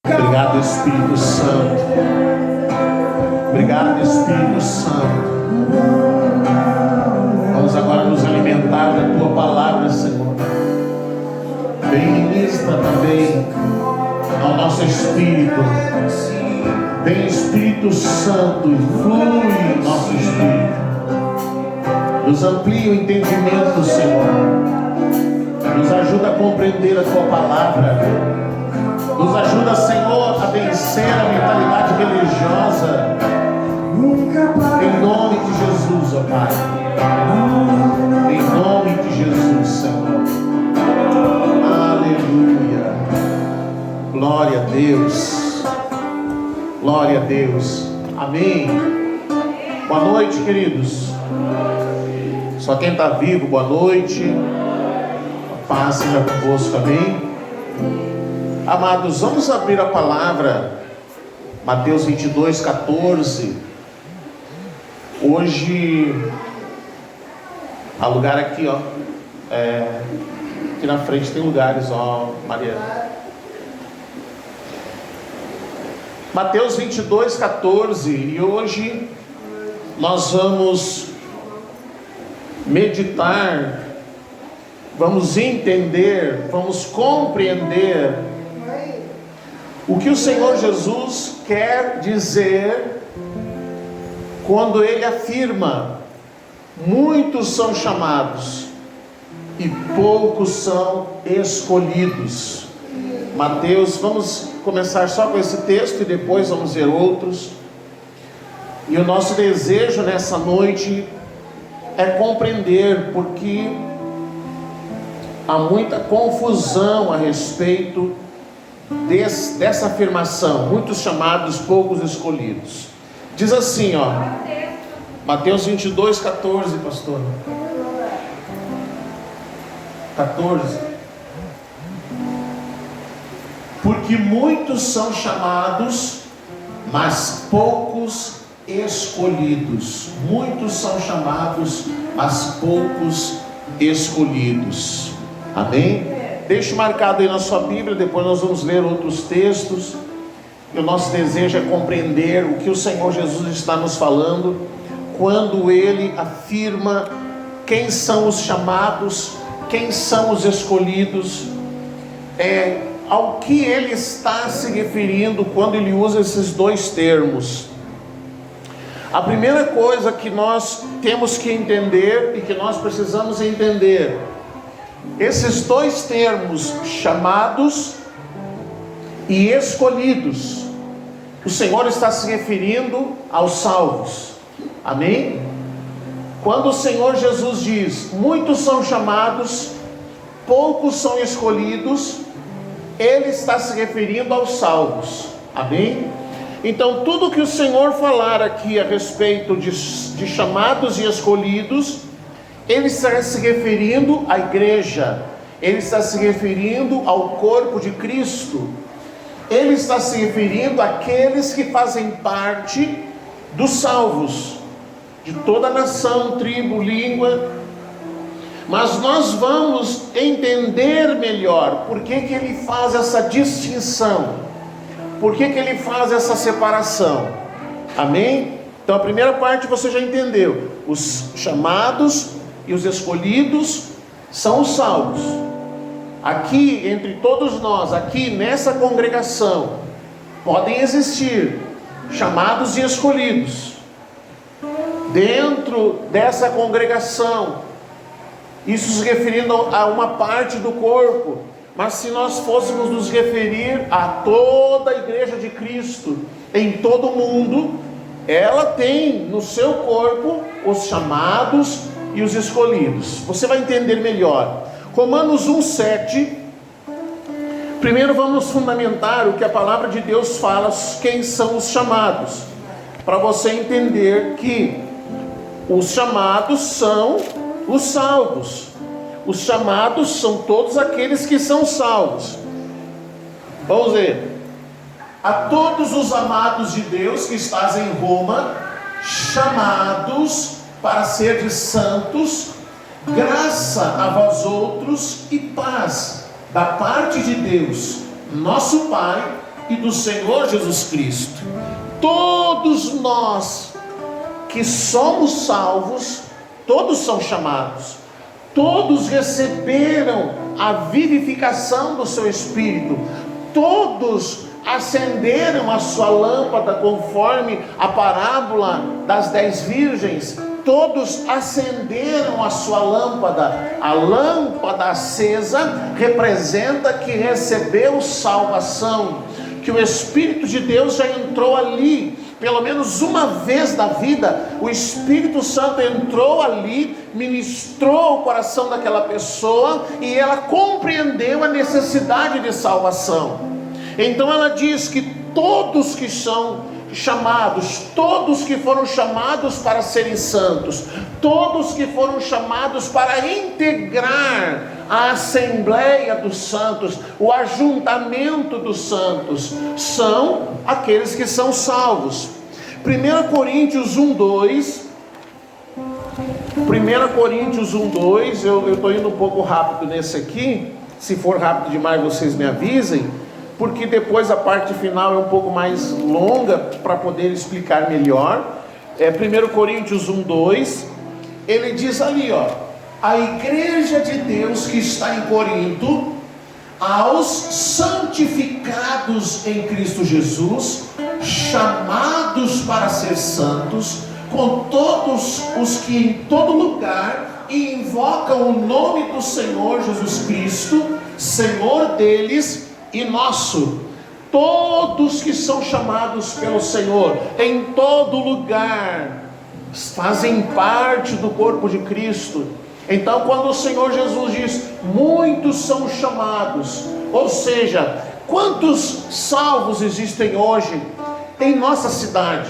Obrigado, Espírito Santo. Obrigado, Espírito Santo. Vamos agora nos alimentar da Tua palavra, Senhor. Vem ministra também ao nosso espírito. Vem, Espírito Santo, e flui em nosso espírito. Nos amplia o entendimento, Senhor. Nos ajuda a compreender a Tua palavra. Nos ajuda, Senhor, a vencer a mentalidade religiosa. Em nome de Jesus, ó Pai. Em nome de Jesus, Senhor. Aleluia. Glória a Deus. Glória a Deus. Amém. Boa noite, queridos. Só quem está vivo, boa noite. A paz seja convosco, amém. Amados, vamos abrir a palavra, Mateus 22, 14. Hoje, há lugar aqui, ó. Aqui na frente tem lugares, ó, Maria. Mateus 22, 14. E hoje nós vamos meditar, vamos entender, vamos compreender o que o Senhor Jesus quer dizer quando Ele afirma: muitos são chamados e poucos são escolhidos. Mateus, vamos começar só com esse texto e depois vamos ver outros. E o nosso desejo nessa noite é compreender, porque há muita confusão a respeito dessa afirmação: muitos chamados, poucos escolhidos. Diz assim, ó, Mateus 22, 14, pastor. 14. Porque muitos são chamados, mas poucos escolhidos. Muitos são chamados, mas poucos escolhidos. Amém? Deixe marcado aí na sua Bíblia, depois nós vamos ler outros textos. E o nosso desejo é compreender o que o Senhor Jesus está nos falando quando Ele afirma quem são os chamados, quem são os escolhidos, ao que Ele está se referindo quando Ele usa esses dois termos. A primeira coisa que nós temos que entender e que nós precisamos entender: esses dois termos, chamados e escolhidos, o Senhor está se referindo aos salvos. Amém? Quando o Senhor Jesus diz: muitos são chamados, poucos são escolhidos, Ele está se referindo aos salvos. Amém? Então tudo que o Senhor falar aqui a respeito de chamados e escolhidos, Ele está se referindo à igreja, Ele está se referindo ao corpo de Cristo, Ele está se referindo àqueles que fazem parte dos salvos, de toda nação, tribo, língua. Mas nós vamos entender melhor por que Ele faz essa distinção, por que Ele faz essa separação. Amém? Então a primeira parte você já entendeu: os chamados e os escolhidos são os salvos. Aqui, entre todos nós, aqui nessa congregação, podem existir chamados e escolhidos. Dentro dessa congregação, isso se referindo a uma parte do corpo. Mas se nós fôssemos nos referir a toda a igreja de Cristo, em todo o mundo, ela tem no seu corpo os chamados e os escolhidos. Você vai entender melhor. Romanos 1,7. Primeiro vamos fundamentar o que a palavra de Deus fala, quem são os chamados, para você entender que os chamados são os salvos. Os chamados são todos aqueles que são salvos. Vamos ver. A todos os amados de Deus que estás em Roma, chamados para serdes santos, graça a vós outros e paz da parte de Deus, nosso Pai, e do Senhor Jesus Cristo. Todos nós que somos salvos, todos são chamados, todos receberam a vivificação do seu Espírito, todos acenderam a sua lâmpada, conforme a parábola das 10 virgens. Todos acenderam a sua lâmpada. A lâmpada acesa representa que recebeu salvação, que o Espírito de Deus já entrou ali. Pelo menos uma vez na vida, o Espírito Santo entrou ali, ministrou o coração daquela pessoa e ela compreendeu a necessidade de salvação. Então ela diz que todos que são chamados, todos que foram chamados para serem santos, todos que foram chamados para integrar a Assembleia dos Santos, o ajuntamento dos santos, são aqueles que são salvos. 1 Coríntios 1:2, eu estou indo um pouco rápido nesse aqui, se for rápido demais vocês me avisem, porque depois a parte final é um pouco mais longa para poder explicar melhor. 1 Coríntios 1:2, ele diz ali, a igreja de Deus que está em Corinto, aos santificados em Cristo Jesus, chamados para ser santos, com todos os que em todo lugar invocam o nome do Senhor Jesus Cristo, Senhor deles e nosso. Todos que são chamados pelo Senhor, em todo lugar, fazem parte do corpo de Cristo. Então quando o Senhor Jesus diz, muitos são chamados, ou seja, quantos salvos existem hoje em nossa cidade?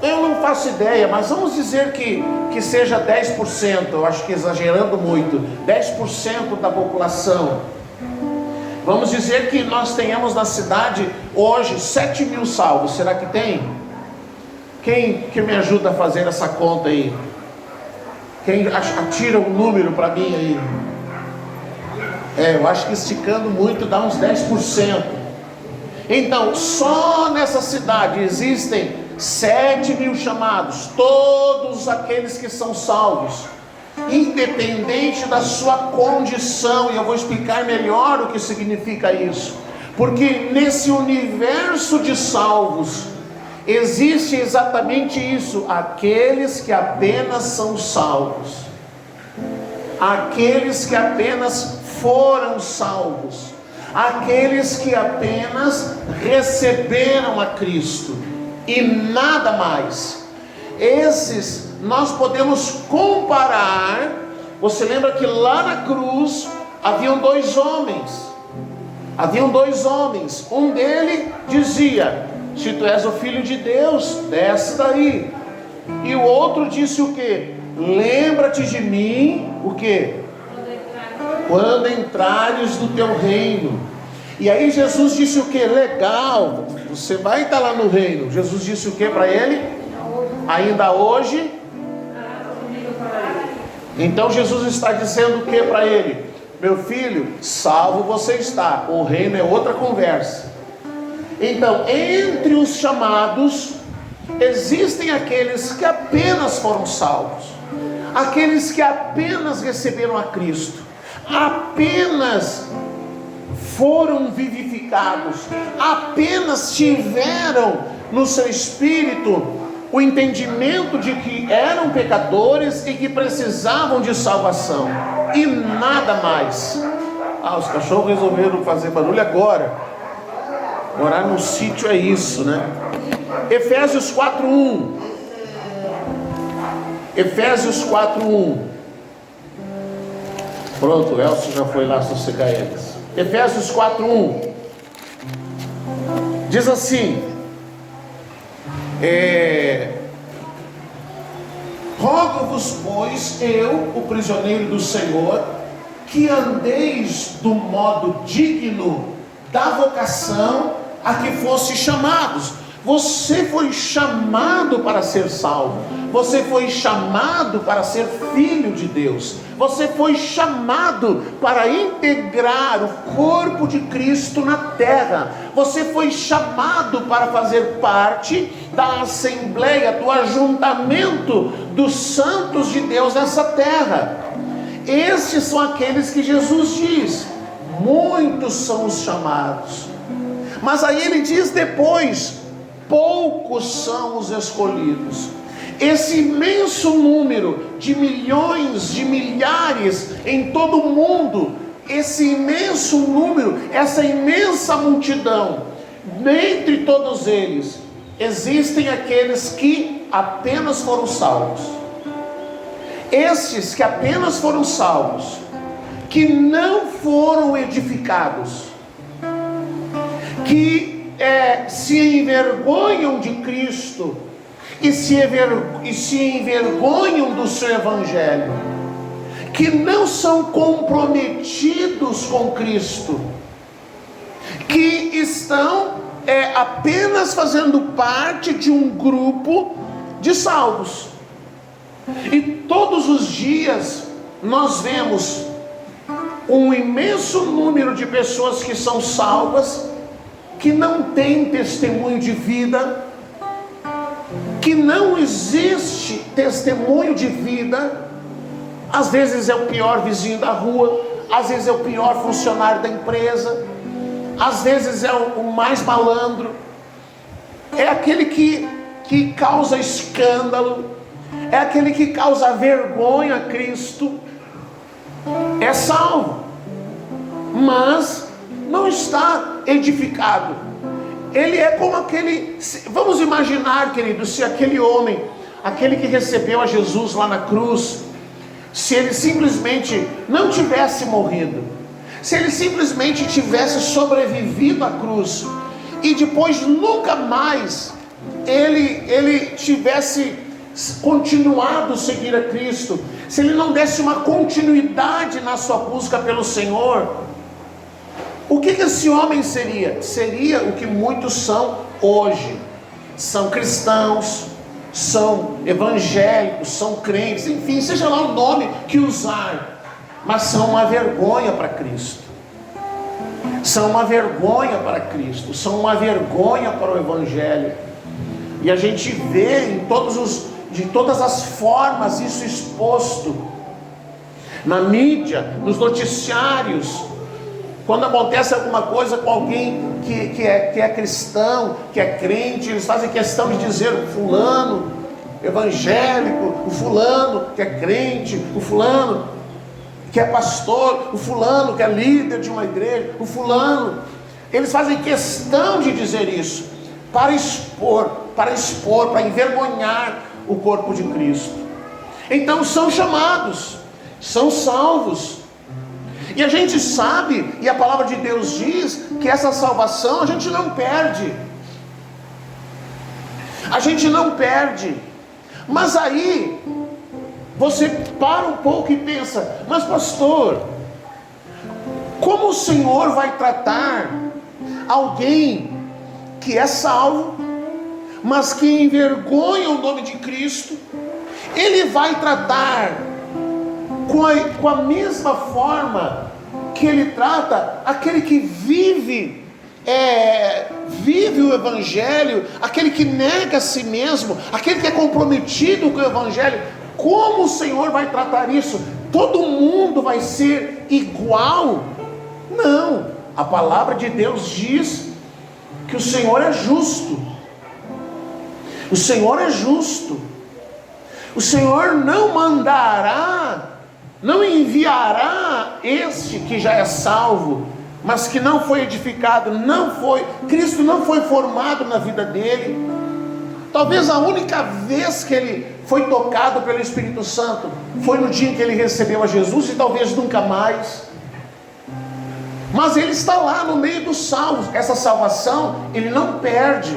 Eu não faço ideia, mas vamos dizer que seja 10%, eu acho que exagerando muito, 10% da população. Vamos dizer que nós tenhamos na cidade hoje 7 mil salvos. Será que tem? Quem que me ajuda a fazer essa conta aí? Quem atira um número para mim aí? Eu acho que esticando muito dá uns 10%. Então, só nessa cidade existem 7 mil chamados, todos aqueles que são salvos, independente da sua condição, e eu vou explicar melhor o que significa isso, porque nesse universo de salvos, existe exatamente isso, aqueles que apenas são salvos, aqueles que apenas foram salvos, aqueles que apenas receberam a Cristo, e nada mais. Esses nós podemos comparar. Você lembra que lá na cruz haviam dois homens. Um dele dizia, se tu és o Filho de Deus, desce daí. E o outro disse o quê? Lembra-te de mim, o quê? Quando entrares no teu reino. E aí Jesus disse o quê? Legal, você vai estar lá no reino. Jesus disse o quê para ele? Ainda hoje. Então Jesus está dizendo o que para ele? Meu filho, salvo você está, o reino é outra conversa. Então, entre os chamados, existem aqueles que apenas foram salvos, aqueles que apenas receberam a Cristo, apenas foram vivificados, apenas tiveram no seu espírito o entendimento de que eram pecadores e que precisavam de salvação, e nada mais. Os cachorros resolveram fazer barulho agora. Morar no sítio é isso, né? Efésios 4:1. Efésios 4:1. Pronto, o Elcio já foi lá sossegar eles. Efésios 4:1 diz assim: rogo-vos, pois, eu, o prisioneiro do Senhor, que andeis do modo digno da vocação a que fosse chamados. Você foi chamado para ser salvo. Você foi chamado para ser filho de Deus. Você foi chamado para integrar o corpo de Cristo na terra. Você foi chamado para fazer parte da assembleia, do ajuntamento dos santos de Deus nessa terra. Esses são aqueles que Jesus diz: muitos são os chamados. Mas aí ele diz depois: poucos são os escolhidos. Esse imenso número de milhões, de milhares em todo o mundo, esse imenso número, essa imensa multidão, dentre todos eles, existem aqueles que apenas foram salvos. Esses que apenas foram salvos, que não foram edificados, que se envergonham de Cristo e se envergonham do seu Evangelho, que não são comprometidos com Cristo, que estão apenas fazendo parte de um grupo de salvos. E todos os dias nós vemos um imenso número de pessoas que são salvas, que não têm testemunho de vida, que não existe testemunho de vida. Às vezes é o pior vizinho da rua, às vezes é o pior funcionário da empresa, às vezes é o mais malandro, é aquele que causa escândalo, é aquele que causa vergonha a Cristo. É salvo, mas não está edificado. Ele é como aquele, vamos imaginar, querido, se aquele homem, aquele que recebeu a Jesus lá na cruz, se ele simplesmente não tivesse morrido, se ele simplesmente tivesse sobrevivido à cruz, e depois nunca mais ele tivesse continuado a seguir a Cristo, se ele não desse uma continuidade na sua busca pelo Senhor, o que esse homem seria? Seria o que muitos são hoje. São cristãos, são evangélicos, são crentes, enfim, seja lá o nome que usar, mas são uma vergonha para Cristo. São uma vergonha para Cristo, são uma vergonha para o Evangelho. E a gente vê de todas as formas isso exposto na mídia, nos noticiários. Quando acontece alguma coisa com alguém que é cristão, que é crente, eles fazem questão de dizer o fulano evangélico, o fulano que é crente, o fulano que é pastor, o fulano que é líder de uma igreja, o fulano. Eles fazem questão de dizer isso para expor, para envergonhar o corpo de Cristo. Então são chamados, são salvos. E a gente sabe, e a palavra de Deus diz, que essa salvação a gente não perde. A gente não perde. Mas aí, você para um pouco e pensa: mas pastor, como o Senhor vai tratar alguém que é salvo, mas que envergonha o nome de Cristo? Ele vai tratar com a mesma forma que ele trata aquele que vive o Evangelho, aquele que nega a si mesmo, aquele que é comprometido com o Evangelho. Como o Senhor vai tratar isso? Todo mundo vai ser igual? Não, a palavra de Deus diz que o Senhor é justo. O Senhor é justo. O Senhor não mandará, não enviará este que já é salvo, mas que não foi edificado, Cristo não foi formado na vida dele. Talvez a única vez que ele foi tocado pelo Espírito Santo foi no dia em que ele recebeu a Jesus, e talvez nunca mais. Mas ele está lá no meio dos salvos. Essa salvação ele não perde,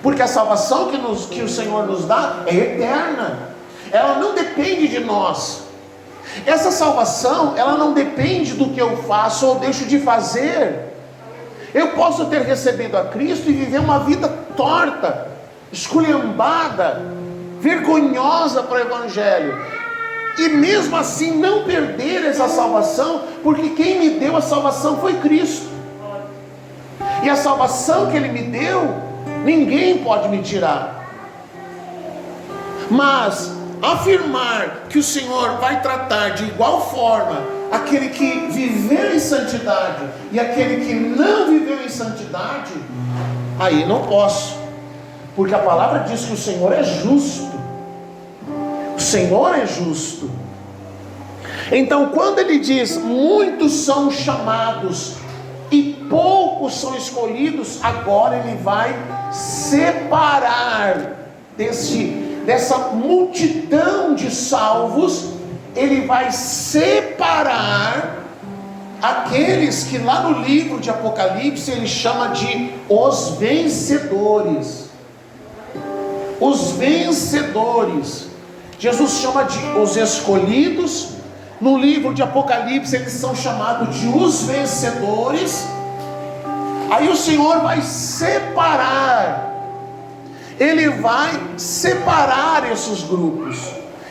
porque a salvação que o Senhor nos dá é eterna. Ela não depende de nós. Essa salvação, ela não depende do que eu faço ou deixo de fazer. Eu posso ter recebido a Cristo e viver uma vida torta, esculhambada, vergonhosa para o Evangelho, e mesmo assim não perder essa salvação, porque quem me deu a salvação foi Cristo, e a salvação que Ele me deu, ninguém pode me tirar. Mas afirmar que o Senhor vai tratar de igual forma aquele que viveu em santidade e aquele que não viveu em santidade, aí não posso, porque a palavra diz que o Senhor é justo. O Senhor é justo. Então, quando Ele diz muitos são chamados e poucos são escolhidos, agora Ele vai separar dessa multidão de salvos. Ele vai separar aqueles que lá no livro de Apocalipse Ele chama de os vencedores. Os vencedores. Jesus chama de os escolhidos. No livro de Apocalipse eles são chamados de os vencedores. Aí o Senhor vai separar. Ele vai separar esses grupos.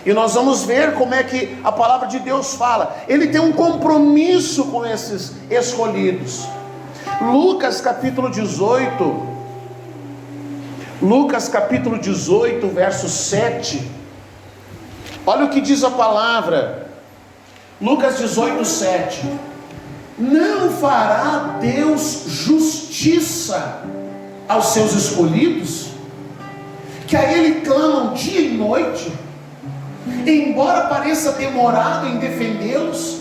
E nós vamos ver como é que a palavra de Deus fala. Ele tem um compromisso com esses escolhidos. Lucas capítulo 18. Lucas capítulo 18, verso 7. Olha o que diz a palavra. Lucas 18, 7. Não fará Deus justiça aos seus escolhidos, que a Ele clamam dia e noite, embora pareça demorado em defendê-los?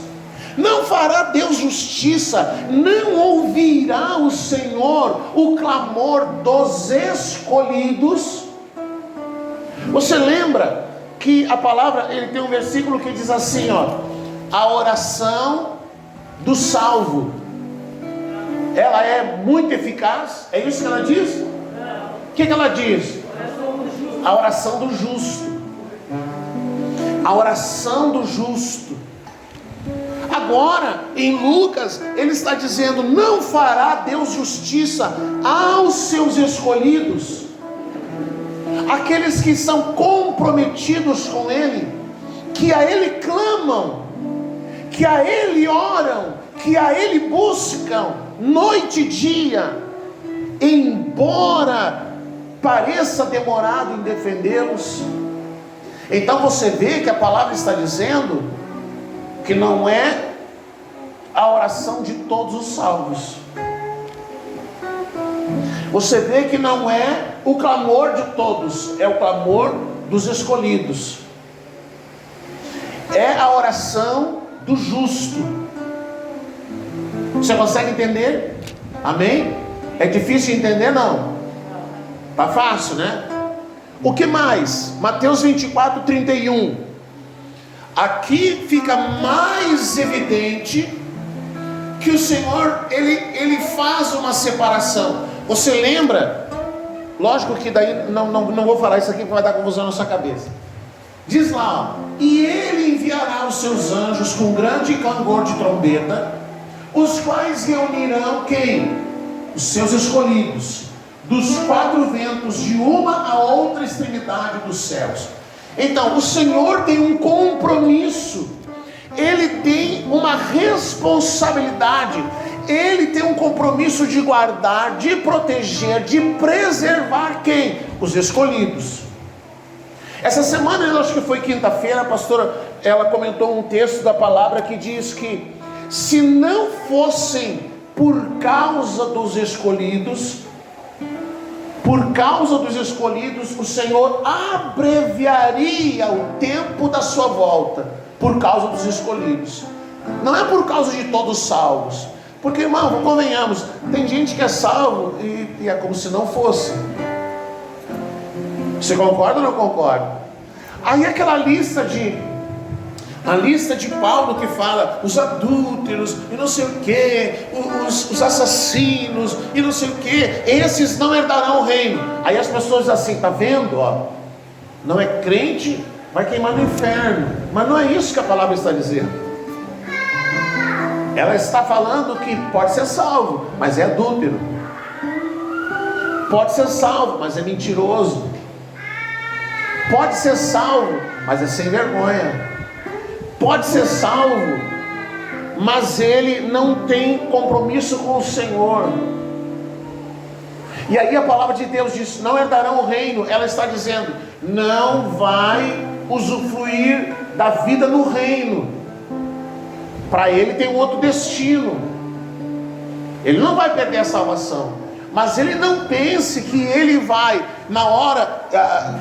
Não fará Deus justiça? Não ouvirá o Senhor o clamor dos escolhidos? Você lembra que a palavra, ele tem um versículo que diz assim, a oração do salvo, ela é muito eficaz? É isso que ela diz? O que ela diz? A oração do justo. A oração do justo. Agora, em Lucas, ele está dizendo, não fará Deus justiça aos seus escolhidos, aqueles que são comprometidos com Ele, que a Ele clamam, que a Ele oram, que a Ele buscam, noite e dia, embora pareça demorado em defendê-los. Então você vê que a palavra está dizendo que não é a oração de todos os salvos. Você vê que não é o clamor de todos, é o clamor dos escolhidos. É a oração do justo. Você consegue entender? Amém? É difícil entender? Não. Tá fácil, né? O que mais? Mateus 24, 31. Aqui fica mais evidente que o Senhor, ele faz uma separação. Você lembra? Lógico que daí não vou falar isso aqui porque vai dar confusão na sua cabeça. Diz lá, e Ele enviará os seus anjos com grande clangor de trombeta, os quais reunirão quem? Os seus escolhidos, dos quatro ventos, de uma a outra extremidade dos céus. Então, o Senhor tem um compromisso, Ele tem uma responsabilidade, Ele tem um compromisso de guardar, de proteger, de preservar quem? Os escolhidos. Essa semana, eu acho que foi quinta-feira, a pastora, ela comentou um texto da palavra que diz que se não fossem por causa dos escolhidos, o Senhor abreviaria o tempo da sua volta, por causa dos escolhidos. Não é por causa de todos os salvos, porque, irmão, convenhamos, tem gente que é salvo e é como se não fosse. Você concorda ou não concorda? Aí aquela lista de Paulo que fala os adúlteros e não sei o que, os assassinos e não sei o que, esses não herdarão o reino. Aí as pessoas dizem assim, tá vendo? Não é crente, vai queimar no inferno. Mas não é isso que a palavra está dizendo. Ela está falando que pode ser salvo, mas é adúltero. Pode ser salvo, mas é mentiroso. Pode ser salvo, mas é sem vergonha. Pode ser salvo, mas ele não tem compromisso com o Senhor. E aí a palavra de Deus diz: não herdarão o reino. Ela está dizendo: não vai usufruir da vida no reino. Para ele tem um outro destino. Ele não vai perder a salvação. Mas ele não pense que ele vai, na hora,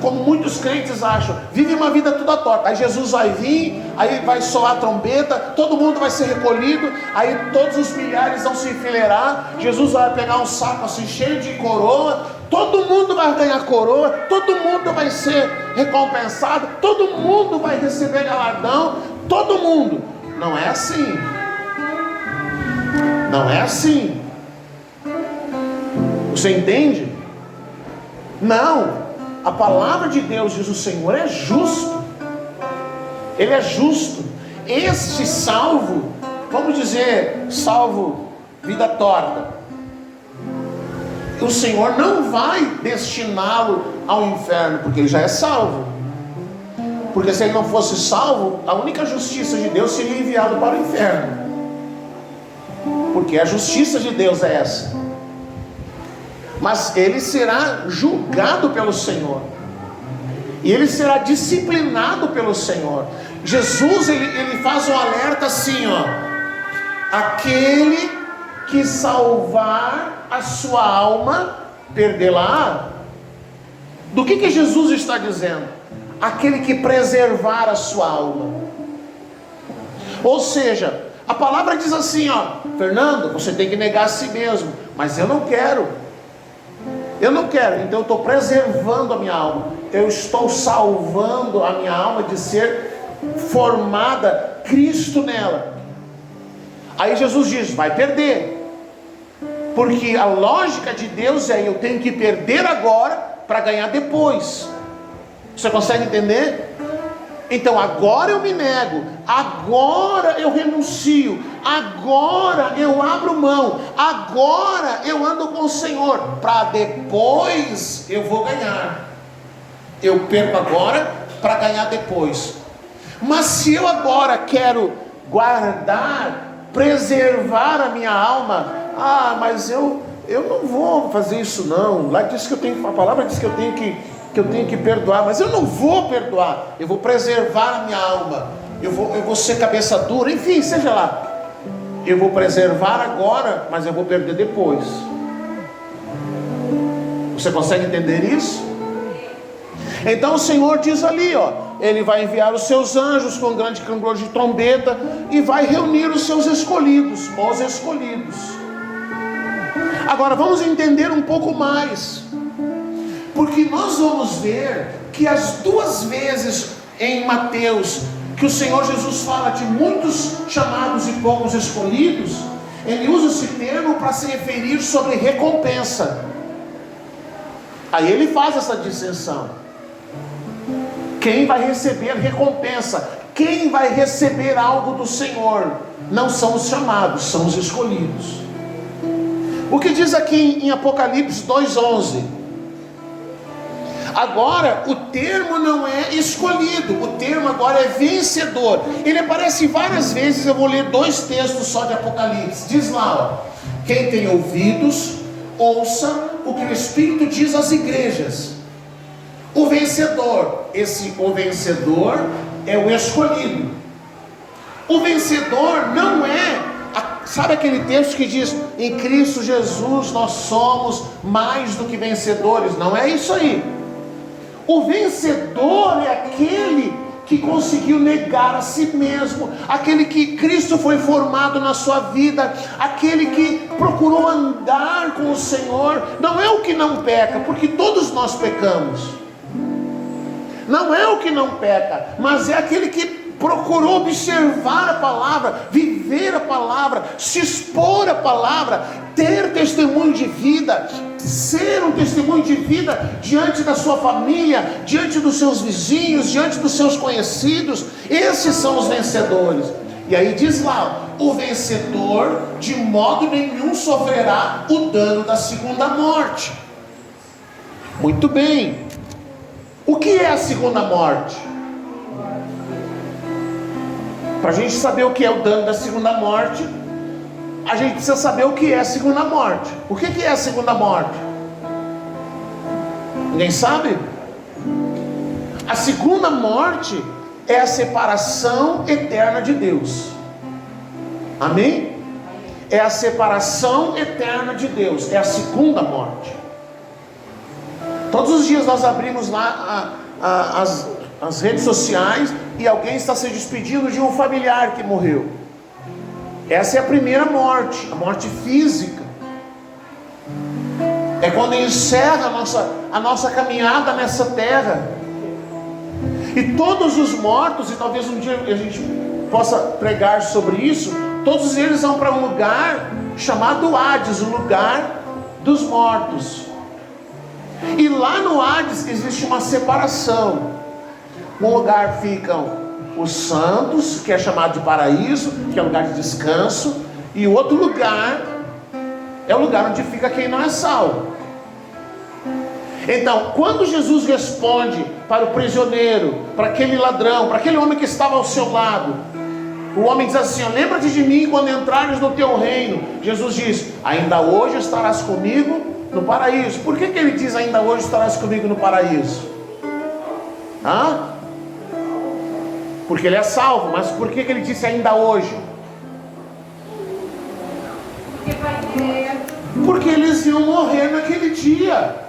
como muitos crentes acham, vive uma vida toda torta. Aí Jesus vai vir, aí vai soar a trombeta, todo mundo vai ser recolhido, aí todos os milhares vão se enfileirar, Jesus vai pegar um saco assim cheio de coroa, todo mundo vai ganhar coroa, todo mundo vai ser recompensado, todo mundo vai receber galardão, todo mundo. Não é assim. Não é assim. Você entende? Não. A palavra de Deus, diz o Senhor, é justo. Ele é justo. Este salvo, vamos dizer, salvo vida torta, o Senhor não vai destiná-lo ao inferno, porque ele já é salvo. Porque se ele não fosse salvo, a única justiça de Deus seria enviá-lo para o inferno. Porque a justiça de Deus é essa. Mas ele será julgado pelo Senhor, e ele será disciplinado pelo Senhor. Jesus, ele faz um alerta assim, ó: aquele que salvar a sua alma, perdê-la. Do que Jesus está dizendo? Aquele que preservar a sua alma. Ou seja, a palavra diz assim, ó: Fernando, você tem que negar a si mesmo. Mas eu não quero. Eu não quero, então eu estou preservando a minha alma. Eu estou salvando a minha alma de ser formada Cristo nela. Aí Jesus diz: vai perder. Porque a lógica de Deus é: eu tenho que perder agora para ganhar depois. Você consegue entender? Então agora eu me nego, agora eu renuncio, agora eu abro mão, agora eu ando com o Senhor, para depois eu vou ganhar. Eu perco agora para ganhar depois. Mas se eu agora quero guardar, preservar a minha alma, mas eu não vou fazer isso não. Lá diz que eu tenho, a palavra diz que eu tenho que perdoar, mas eu não vou perdoar, eu vou preservar a minha alma, eu vou ser cabeça dura, enfim, seja lá, eu vou preservar agora, mas eu vou perder depois. Você consegue entender isso? Então o Senhor diz ali, ó: Ele vai enviar os seus anjos com grande clangor de trombeta e vai reunir os seus escolhidos, os escolhidos. Agora vamos entender um pouco mais, porque nós vamos ver que as duas vezes em Mateus que o Senhor Jesus fala de muitos chamados e poucos escolhidos, Ele usa esse termo para se referir sobre recompensa. Aí Ele faz essa distinção: quem vai receber recompensa, quem vai receber algo do Senhor, não são os chamados, são os escolhidos. O que diz aqui em Apocalipse 2:11? Agora, o termo não é escolhido, o termo agora é vencedor. Ele aparece várias vezes, eu vou ler 2 textos só de Apocalipse. Diz lá, ó: quem tem ouvidos, ouça o que o Espírito diz às igrejas. O vencedor, o vencedor é o escolhido. O vencedor não é, sabe aquele texto que diz: em Cristo Jesus nós somos mais do que vencedores? Não é isso aí. O vencedor é aquele que conseguiu negar a si mesmo, aquele que Cristo foi formado na sua vida, aquele que procurou andar com o Senhor. Não é o que não peca, porque todos nós pecamos. Não é o que não peca, mas é aquele que procurou observar a palavra, viver a palavra, se expor à palavra, ter testemunho de vida, ser um testemunho de vida diante da sua família, diante dos seus vizinhos, diante dos seus conhecidos. Esses são os vencedores. E aí diz lá: o vencedor de modo nenhum sofrerá o dano da segunda morte. Muito bem. O que é a segunda morte? Para a gente saber o que é o dano da segunda morte, a gente precisa saber o que é a segunda morte. O que é a segunda morte? Ninguém sabe? A segunda morte é a separação eterna de Deus. Amém? É a separação eterna de Deus. É a segunda morte. Todos os dias nós abrimos lá as redes sociais e alguém está se despedindo de um familiar que morreu. Essa é a primeira morte, a morte física. É quando encerra a nossa caminhada nessa terra. E todos os mortos, e talvez um dia a gente possa pregar sobre isso, todos eles vão para um lugar chamado Hades, o lugar dos mortos. E lá no Hades existe uma separação. Um lugar ficam os santos, que é chamado de paraíso, que é lugar de descanso, e o outro lugar é o lugar onde fica quem não é salvo. Então, quando Jesus responde para o prisioneiro, para aquele ladrão, para aquele homem que estava ao seu lado, o homem diz assim: lembra-te de mim quando entrares no teu reino. Jesus diz: ainda hoje estarás comigo no paraíso. Por que ele diz ainda hoje estarás comigo no paraíso? Porque ele é salvo. Mas por que ele disse ainda hoje? Porque eles iam morrer naquele dia.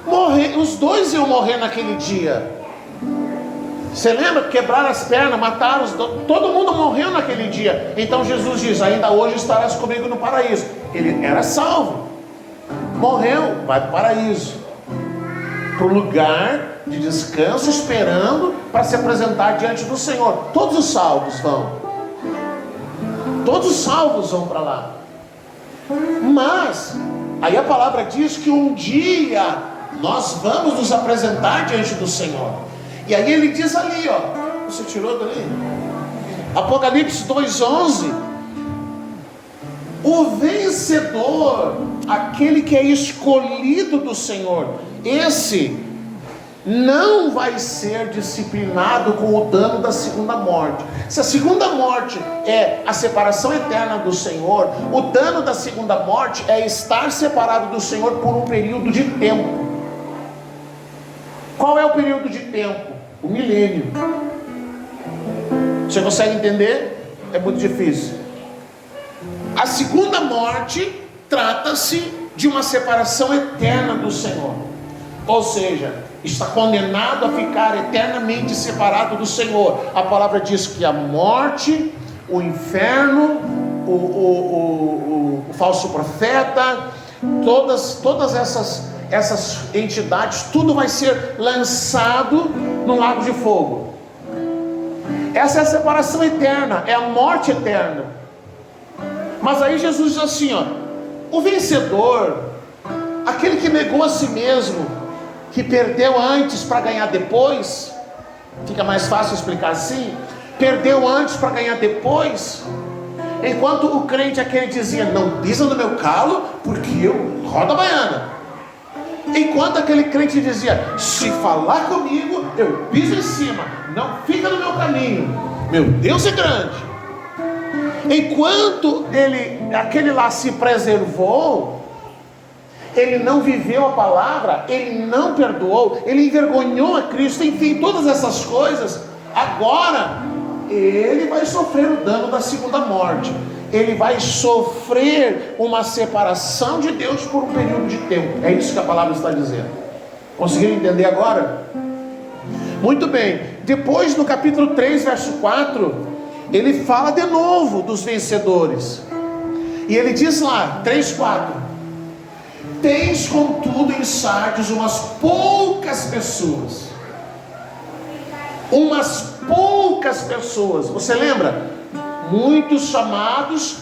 Morrer, os dois iam morrer naquele dia. Você lembra? Quebraram as pernas, mataram, todo mundo morreu naquele dia. Então Jesus diz: ainda hoje estarás comigo no paraíso. Ele era salvo, morreu, vai para o paraíso, para o lugar de descanso, esperando para se apresentar diante do Senhor. Todos os salvos vão, todos os salvos vão para lá. Mas aí a palavra diz que um dia nós vamos nos apresentar diante do Senhor. E aí ele diz ali, você tirou dali? Apocalipse 2:11. O vencedor, aquele que é escolhido do Senhor, esse não vai ser disciplinado com o dano da segunda morte. Se a segunda morte é a separação eterna do Senhor, o dano da segunda morte é estar separado do Senhor por um período de tempo. Qual é o período de tempo? O milênio. Você consegue entender? É muito difícil. A segunda morte trata-se de uma separação eterna do Senhor. Ou seja, está condenado a ficar eternamente separado do Senhor. A palavra diz que a morte, o inferno, o falso profeta, todas essas entidades, tudo vai ser lançado no lago de fogo. Essa é a separação eterna, é a morte eterna. Mas aí Jesus diz assim, o vencedor, aquele que negou a si mesmo, que perdeu antes para ganhar depois, fica mais fácil explicar assim, perdeu antes para ganhar depois. Enquanto o crente aquele dizia: não pisa no meu calo, porque eu rodo a baiana. Enquanto aquele crente dizia: se falar comigo, eu piso em cima, não fica no meu caminho, meu Deus é grande. Enquanto aquele lá se preservou, ele não viveu a palavra, ele não perdoou, ele envergonhou a Cristo, enfim, todas essas coisas. Agora ele vai sofrer o dano da segunda morte. Ele vai sofrer uma separação de Deus por um período de tempo. É isso que a palavra está dizendo. Conseguiram entender agora? Muito bem. Depois, no capítulo 3, verso 4, ele fala de novo dos vencedores. E ele diz lá, 3:4: tens contudo em Sardes umas poucas pessoas. Umas poucas pessoas. Você lembra? Muitos chamados,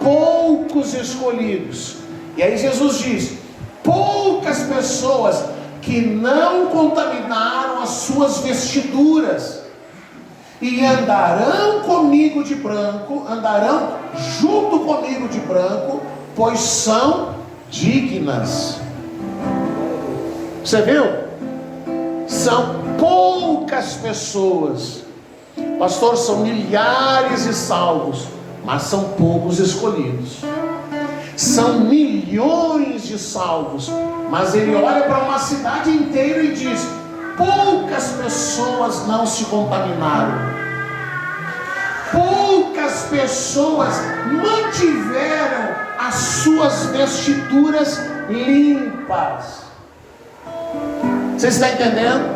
poucos escolhidos. E aí Jesus diz: poucas pessoas que não contaminaram as suas vestiduras. e andarão comigo de branco, andarão junto comigo de branco, pois são dignas. Você viu? São poucas pessoas, pastor, são milhares de salvos, mas são poucos escolhidos. São milhões de salvos, mas ele olha para uma cidade inteira e diz: poucas pessoas não se contaminaram, poucas pessoas mantiveram as suas vestiduras limpas. Você está entendendo?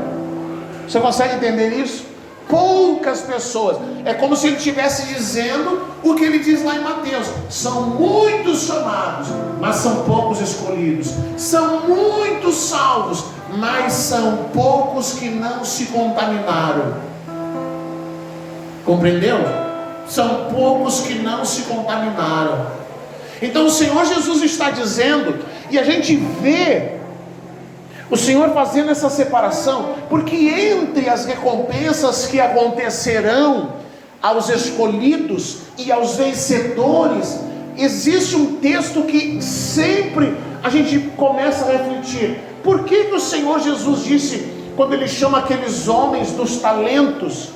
Você consegue entender isso? Poucas pessoas. É como se ele estivesse dizendo o que ele diz lá em Mateus: são muitos chamados, mas são poucos escolhidos. São muitos salvos, mas são poucos que não se contaminaram. Compreendeu? São poucos que não se contaminaram. Então o Senhor Jesus está dizendo, e a gente vê o Senhor fazendo essa separação, porque entre as recompensas que acontecerão aos escolhidos e aos vencedores, existe um texto que sempre a gente começa a refletir. Por que o Senhor Jesus disse, quando ele chama aqueles homens dos talentos,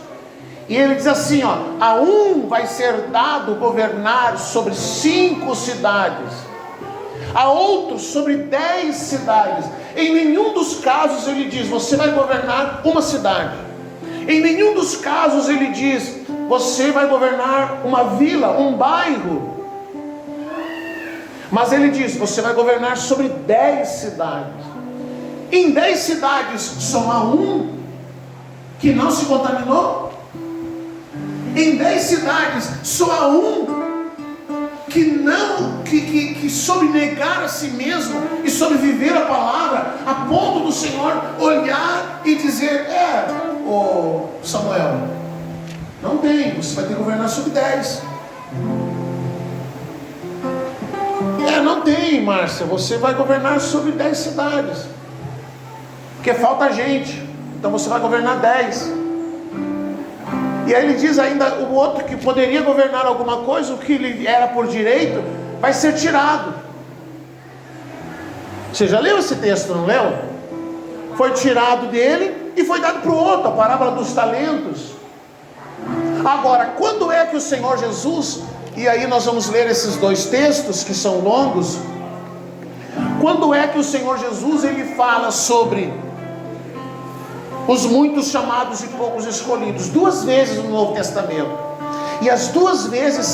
e ele diz assim, ó: a um vai ser dado governar sobre 5 cidades, a outros sobre 10 cidades. Em nenhum dos casos ele diz, você vai governar uma cidade. Em nenhum dos casos ele diz, você vai governar uma vila, um bairro. Mas ele diz, você vai governar sobre 10 cidades. Em 10 cidades só há um que não se contaminou. Em 10 cidades só há um que soube negar a si mesmo e soube viver a palavra, a ponto do Senhor olhar e dizer: ô Samuel, não tem, você vai ter que governar sobre 10. Não tem, Márcia, você vai governar sobre 10 cidades, porque falta gente, então você vai governar 10. E aí ele diz ainda, o outro que poderia governar alguma coisa, o que ele era por direito, vai ser tirado. Você já leu esse texto, não leu? Foi tirado dele e foi dado para o outro, a parábola dos talentos. Agora, quando é que o Senhor Jesus, e aí nós vamos ler esses 2 textos que são longos, quando é que o Senhor Jesus ele fala sobre os muitos chamados e poucos escolhidos? 2 vezes no Novo Testamento, e as 2 vezes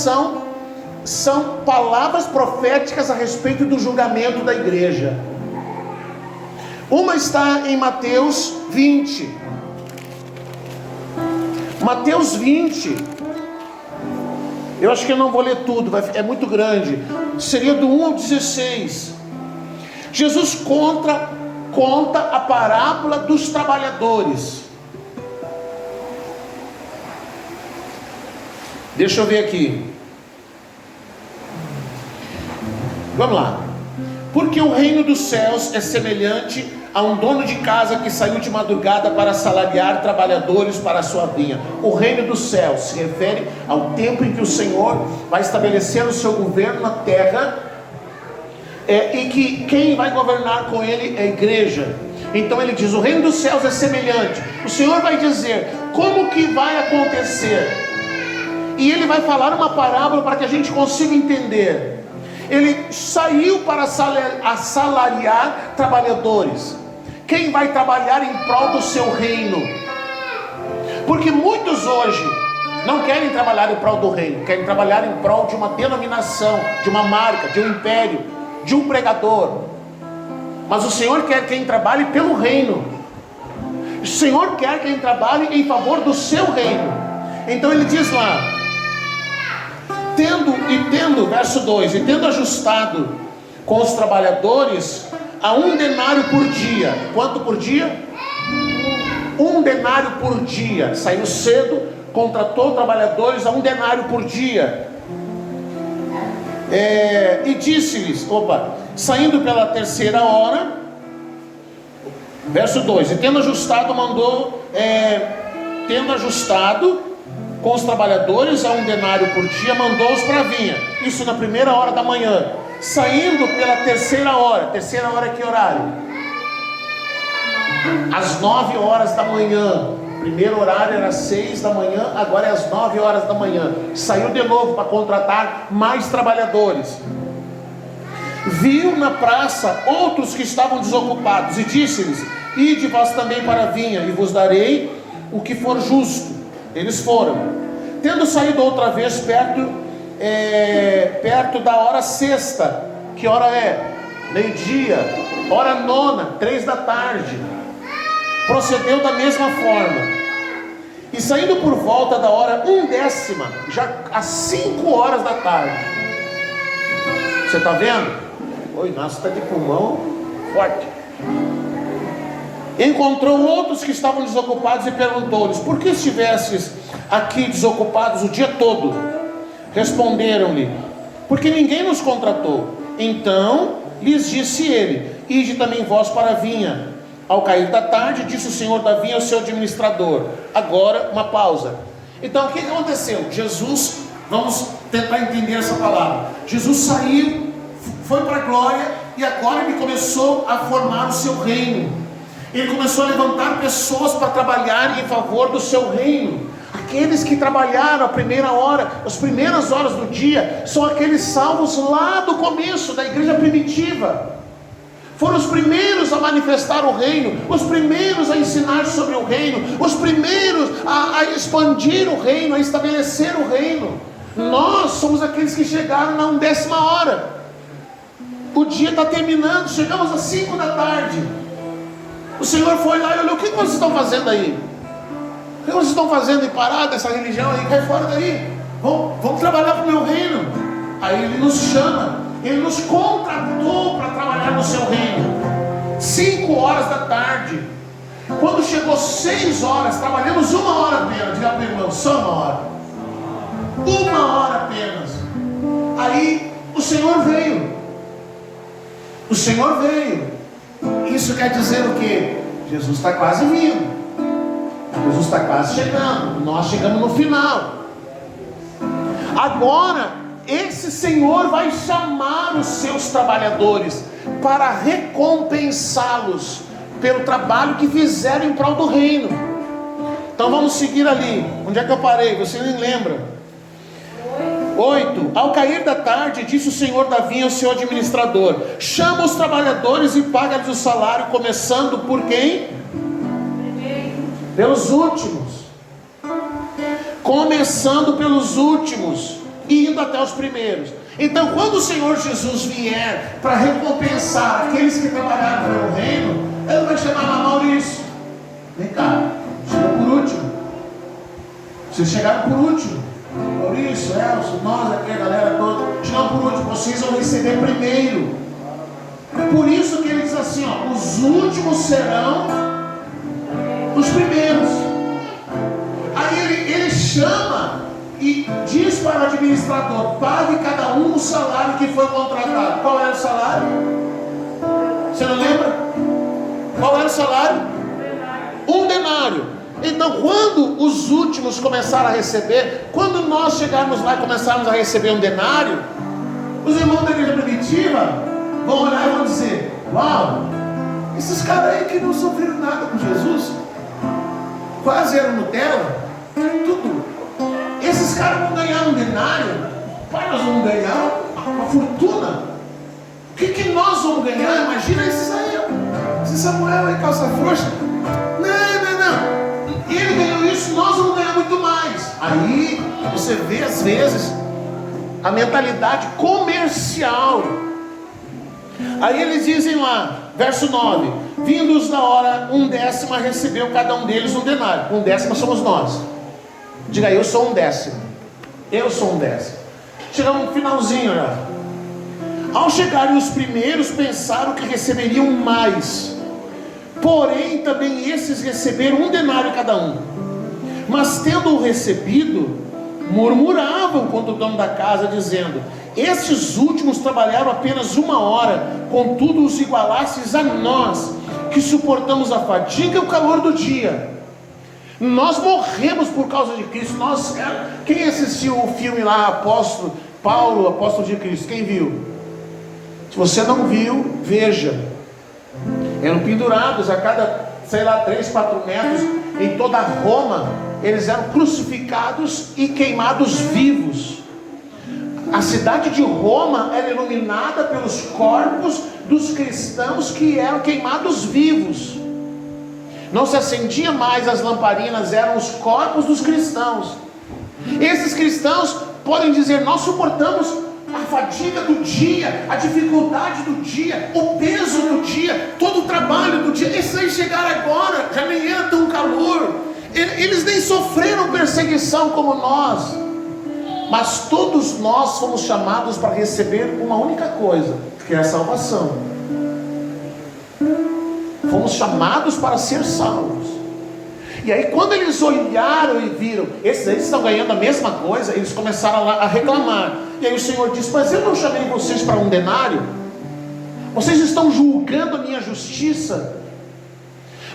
são palavras proféticas a respeito do julgamento da igreja. Uma está em Mateus 20. Mateus 20, eu acho que eu não vou ler tudo, é muito grande, seria do 1 ao 16. Jesus conta a parábola dos trabalhadores. Deixa eu ver aqui. Vamos lá. Porque o reino dos céus é semelhante a um dono de casa que saiu de madrugada para assalariar trabalhadores para a sua vinha. O reino dos céus se refere ao tempo em que o Senhor vai estabelecer o seu governo na terra, e que quem vai governar com ele é a igreja. Então ele diz, o reino dos céus é semelhante. O Senhor vai dizer como que vai acontecer, e ele vai falar uma parábola para que a gente consiga entender. Ele saiu para assalariar trabalhadores. Quem vai trabalhar em prol do seu reino? Porque muitos hoje não querem trabalhar em prol do reino, querem trabalhar em prol de uma denominação, de uma marca, de um império, de um pregador. Mas o Senhor quer quem trabalhe pelo reino. O Senhor quer quem trabalhe em favor do seu reino. Então ele diz lá, verso 2, e tendo ajustado com os trabalhadores a 1 denário por dia. Quanto por dia? 1 denário por dia. Saiu cedo, contratou trabalhadores a 1 denário por dia. E disse-lhes, saindo pela 3ª hora, verso 2, e tendo ajustado, com os trabalhadores a 1 denário por dia, mandou-os para a vinha. Isso na primeira hora da manhã. Saindo pela terceira hora é que horário? Às 9 horas da manhã. Primeiro horário era 6 da manhã, agora é às 9 horas da manhã. Saiu de novo para contratar mais trabalhadores. Viu na praça outros que estavam desocupados e disse-lhes: ide vós também para a vinha, e vos darei o que for justo. Eles foram. Tendo saído outra vez perto da hora sexta. Que hora é? Meio-dia. Hora nona, 3 da tarde. Procedeu da mesma forma. E saindo por volta da hora 1/10, já às 5 horas da tarde. Você está vendo? Oi, nossa, está de pulmão forte. Encontrou outros que estavam desocupados e perguntou-lhes: por que estivestes aqui desocupados o dia todo? Responderam-lhe: porque ninguém nos contratou. Então lhes disse ele: ide também vós para a vinha. Ao cair da tarde, disse o senhor da vinha ao seu administrador. Agora, uma pausa. Então, o que aconteceu? Jesus, vamos tentar entender essa palavra. Jesus saiu, foi para a glória, e agora ele começou a formar o seu reino. Ele começou a levantar pessoas para trabalhar em favor do seu reino. Aqueles que trabalharam a primeira hora, as primeiras horas do dia, são aqueles salvos lá do começo da igreja primitiva. Foram os primeiros a manifestar o reino, os primeiros a ensinar sobre o reino, os primeiros a expandir o reino, a estabelecer o reino. Nós somos aqueles que chegaram na 1/10 hora. O dia está terminando, chegamos às 5 da tarde. O Senhor foi lá e olhou: o que vocês estão fazendo aí? O que vocês estão fazendo em parada, essa religião aí? Cai fora daí. Vamos trabalhar para o meu reino. Aí Ele nos chama, Ele nos contratou para trabalhar no seu reino. 5 horas da tarde. Quando chegou 6 horas, trabalhamos 1 hora apenas. Diga para o irmão: só 1 hora. 1 hora apenas. Aí o Senhor veio. O Senhor veio. Isso quer dizer o quê? Jesus está quase vindo. Jesus está quase chegando. Nós chegamos no final. Agora, esse Senhor vai chamar os seus trabalhadores para recompensá-los pelo trabalho que fizeram em prol do reino. Então vamos seguir ali. Onde é que eu parei? Você nem lembra? 8. Ao cair da tarde, disse o senhor da vinha ao seu administrador: chama os trabalhadores e paga-lhes o salário, começando por quem? Pelos últimos. Começando pelos últimos e indo até os primeiros. Então, quando o Senhor Jesus vier para recompensar aqueles que trabalharam pelo reino, Ele vai chamar Maurício: vem cá, chegou por último. Vocês chegaram por último. Maurício, Elcio, nós aqui, a galera toda, chegam por último. Vocês vão receber primeiro. Por isso que ele diz assim: ó, os últimos serão os primeiros. Aí ele chama e diz para o administrador: pague cada um o salário que foi contratado. Qual era o salário? Você não lembra? Qual era o salário? 1 denário. Então, quando os últimos começaram a receber, quando nós chegarmos lá e começarmos a receber 1 denário, os irmãos da igreja primitiva vão olhar e vão dizer: uau, esses caras aí que não sofreram nada com Jesus, quase eram Nutella, tudo. Esses caras vão ganhar 1 denário. Pai, nós vamos ganhar uma fortuna. O que nós vamos ganhar? Imagina esses aí, esse Samuel aí, calça frouxa. Não. E ele ganhou isso, nós vamos ganhar muito mais. Aí você vê às vezes a mentalidade comercial. Aí eles dizem lá, verso 9: vindos da hora 1/10, recebeu cada um deles 1 denário. 1/10 somos nós. Diga: eu sou 1/10. Eu sou 1/10. Chegamos no finalzinho já. Ao chegarem os primeiros, pensaram que receberiam mais. Porém, também esses receberam 1 denário cada um. Mas tendo-o recebido, murmuravam contra o dono da casa, dizendo: estes últimos trabalharam apenas 1 hora, contudo os igualastes a nós, que suportamos a fadiga e o calor do dia. Nós morremos por causa de Cristo. Quem assistiu o filme lá, Apóstolo Paulo, Apóstolo de Cristo? Quem viu? Se você não viu, veja. Eram pendurados a cada, 3, 4 metros em toda Roma. Eles eram crucificados e queimados vivos. A cidade de Roma era iluminada pelos corpos dos cristãos que eram queimados vivos. Não se acendia mais as lamparinas, eram os corpos dos cristãos. Esses cristãos podem dizer: nós suportamos a fadiga do dia, a dificuldade do dia, o peso do dia, todo o trabalho do dia. Esses aí chegaram agora, já nem era tão calor, eles nem sofreram perseguição como nós. Mas todos nós fomos chamados para receber uma única coisa, que é a salvação. Fomos chamados para ser salvos. E aí quando eles olharam e viram, esses aí estão ganhando a mesma coisa, eles começaram a reclamar. E aí o Senhor disse: mas eu não chamei vocês para um denário? Vocês estão julgando a minha justiça?